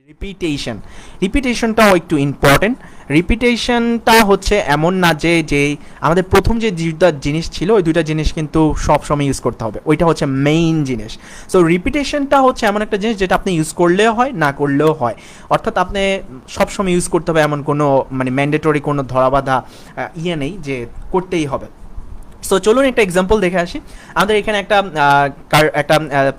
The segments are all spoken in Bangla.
রিপিটেশনটাও একটু ইম্পর্টেন্ট। রিপিটেশনটা হচ্ছে এমন না যে যে আমাদের প্রথম যে দুইটা জিনিস ছিল ওই দুইটা জিনিস কিন্তু সব সময় ইউজ করতে হবে, ওইটা হচ্ছে মেইন জিনিস। সো রিপিটেশনটা হচ্ছে এমন একটা জিনিস যেটা আপনি ইউজ করলেও হয় না করলেও হয়, অর্থাৎ আপনি সবসময় ইউজ করতে হবে এমন কোনো মানে ম্যান্ডেটরি কোনো ধরাবাঁধা ইয়ে নেই যে করতেই হবে। সো চলুন একটা এক্সাম্পল দেখে আসি। আমাদের এখানে একটা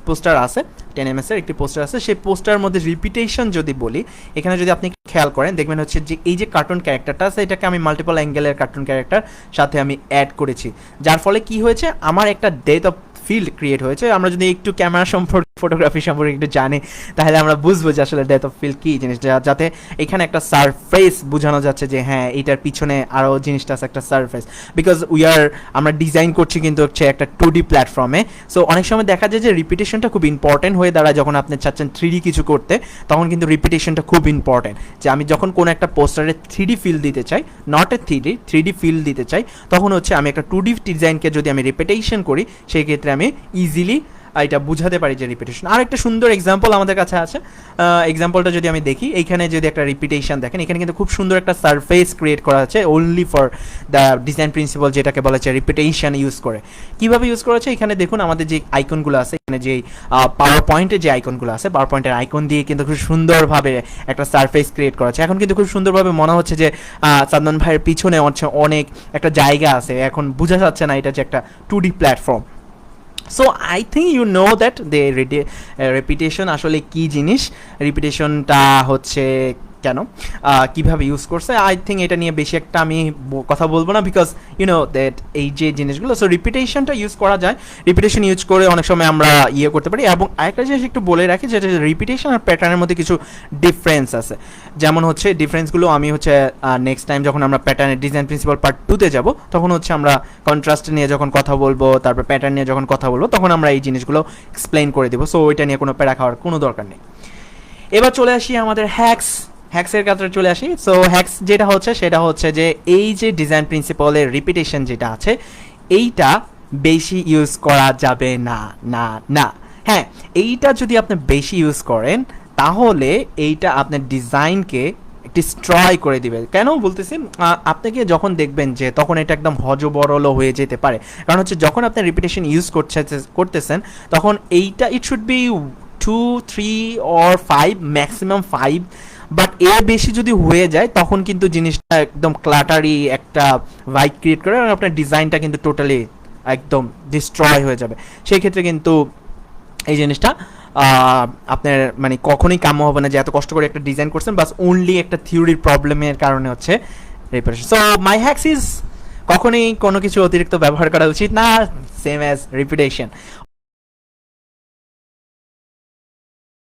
পোস্টার আছে, 10 ms এর একটি পোস্টার আছে। সেই পোস্টারের মধ্যে রিপিটেশন যদি বলি, এখানে যদি আপনি খেয়াল করেন দেখবেন হচ্ছে যে এই যে কার্টুন ক্যারেক্টারটা আছে এটাকে আমি মাল্টিপল অ্যাঙ্গেলের কার্টুন ক্যারেক্টার সাথে আমি অ্যাড করেছি, যার ফলে কি হয়েছে আমার একটা ডেপথ অফ ফিল্ড ক্রিয়েট হয়েছে। আমরা যদি একটু ক্যামেরা সম্পর্কে ফটোগ্রাফি সম্পর্কে একটু জানি তাহলে আমরা বুঝবো যে আসলে ডেপথ অফ ফিল্ড কী জিনিস, যাতে এখানে একটা সারফেস বোঝানো যাচ্ছে যে হ্যাঁ এইটার পিছনে আরও জিনিসটা আছে একটা সারফেস, বিকজ আমরা ডিজাইন করছি কিন্তু হচ্ছে একটা 2D প্ল্যাটফর্মে। সো অনেক সময় দেখা যায় যে রিপিটেশনটা খুব ইম্পর্টেন্ট হয়ে দাঁড়ায় যখন আপনি চাচ্ছেন 3D কিছু করতে, তখন কিন্তু রিপিটেশনটা খুব ইম্পর্টেন্ট। যে আমি যখন কোনো একটা পোস্টারে 3D ফিল দিতে চাই, নট এ 3D ফিল দিতে চাই, তখন হচ্ছে আমি একটা 2D ডিজাইনকে যদি আমি রিপিটেশন করি সেই ক্ষেত্রে আমি ইজিলি এটা বুঝাতে পারি যে রিপিটেশন। আর একটা সুন্দর এক্সাম্পল আমাদের কাছে আছে, এক্সাম্পলটা যদি আমি দেখি, এইখানে যদি একটা রিপিটেশন দেখেন, এখানে কিন্তু খুব সুন্দর একটা সারফেস ক্রিয়েট করা আছে only for the design principal, যেটাকে বলা হচ্ছে রিপিটেশন ইউজ করে। কীভাবে ইউজ করা হচ্ছে এখানে দেখুন, আমাদের যে আইকনগুলো আছে এখানে যে পাওয়ার পয়েন্টের যে আইকনগুলো আছে, পাওয়ার পয়েন্টের আইকন দিয়ে কিন্তু খুব সুন্দরভাবে একটা সারফেস ক্রিয়েট করা আছে। এখন কিন্তু খুব সুন্দরভাবে মনে হচ্ছে যে চান্দন ভাইয়ের পিছনে হচ্ছে অনেক একটা জায়গা আছে, এখন বোঝা যাচ্ছে না এটা যে একটা 2D platform. So I think you know that the repetition আসলে কী জিনিস, রিপিটেশনটা হচ্ছে কেন, কীভাবে ইউজ করছে। আই থিঙ্ক এটা নিয়ে বেশি একটা আমি কথা বলবো না, বিকজ ইউ নো দ্যাট এই যে জিনিসগুলো। সো রিপিটেশনটা ইউজ করা যায়, রিপিটেশন ইউজ করে অনেক সময় আমরা ইয়ে করতে পারি। এবং আরেকটা জিনিস একটু বলে রাখি, যেটা রিপিটেশন আর প্যাটার্নের মধ্যে কিছু ডিফারেন্স আছে। যেমন হচ্ছে ডিফারেন্সগুলো আমি হচ্ছে নেক্সট টাইম যখন আমরা প্যাটার্নের ডিজাইন প্রিন্সিপাল পার্ট 2-তে যাব, তখন হচ্ছে আমরা কন্ট্রাস্ট নিয়ে যখন কথা বলবো, তারপর প্যাটার্ন নিয়ে যখন কথা বলবো, তখন আমরা এই জিনিসগুলো এক্সপ্লেইন করে দেবো। সো ওইটা নিয়ে কোনো প্যারা খাওয়ার কোনো দরকার নেই। এবার চলে আসি আমাদের হ্যাক্সের কাছে চলে আসি। সো হ্যাক্স যেটা হচ্ছে সেটা হচ্ছে যে এই যে ডিজাইন প্রিন্সিপালের রিপিটেশন যেটা আছে এইটা বেশি ইউজ করা যাবে না, না না। হ্যাঁ, এইটা যদি আপনি বেশি ইউজ করেন তাহলে এইটা আপনার ডিজাইনকে ডিস্ট্রয় করে দিবে। কেন বলতেছি, আপনাকে যখন দেখবেন যে তখন এটা একদম হজবরল হয়ে যেতে পারে, কারণ হচ্ছে যখন আপনি রিপিটেশন ইউজ করতেছেন তখন এইটা it should be 2, 3 or 5, maximum 5, but এর বেশি যদি হয়ে যায় তখন কিন্তু জিনিসটা একদম ক্লাটারি একটা ভাইব ক্রিয়েট করে এবং আপনার ডিজাইনটা কিন্তু টোটালি একদম ডিস্ট্রয় হয়ে যাবে। সেই ক্ষেত্রে কিন্তু এই জিনিসটা আপনার মানে কখনোই কাম্য হবে না যে এত কষ্ট করে একটা ডিজাইন করছেন বাস অনলি একটা থিওরির প্রবলেমের কারণে হচ্ছে repetition. So my hacks is কখনোই কোনো কিছু অতিরিক্ত ব্যবহার করা উচিত না, সেম অ্যাজ রিপিটেশন।